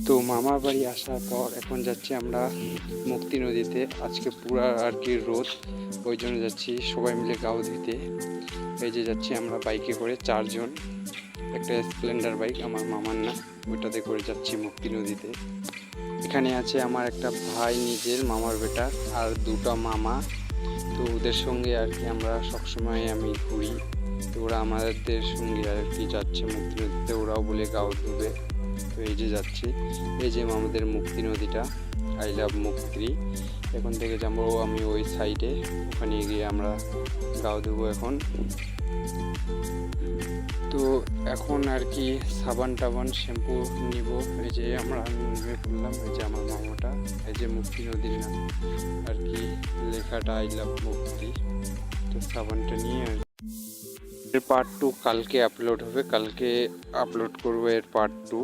তো মামার বাড়ি আসার পর এখন যাচ্ছি আমরা মুক্তি নদীতে। আজকে পুরা আর কি রোদ, ওই জন্য যাচ্ছি সবাই মিলে গাও দিতে। এই যে যাচ্ছি আমরা বাইকে করে 4 জন, একটা স্প্লেন্ডার বাইক আমার মামার না, ওইটাতে করে যাচ্ছি মুক্তি নদীতে। এখানে আছে আমার একটা ভাই, নিজের মামার বেটা, আর দুটো মামা। তো ওদের সঙ্গে আর কি আমরা সবসময় আমি ঘুরি। তো ওরা আমাদের সঙ্গে আর কি যাচ্ছে মুক্তি নদীতে, ওরাও বলে গাও দেবে। তো এই যে যাচ্ছি, এই যে আমাদের মুক্তি নদীটা, আই লাভ মুক্তি। এখন থেকে যাবো আমি ওই সাইডে, ওখানে গিয়ে আমরা গাও দেবো এখন। তো এখন আর কি সাবান টাবান শ্যাম্পু নিব। এই যে আমরা নেমে পড়লাম, এই যে আমার মামাটা, এই যে মুক্তি নদীর নাম আর কি লেখাটা আই লাভ মুক্তি। তো সাবানটা নিয়ে এর পার্ট 2 কালকে আপলোড হবে, কালকে আপলোড করবো এর পার্ট 2।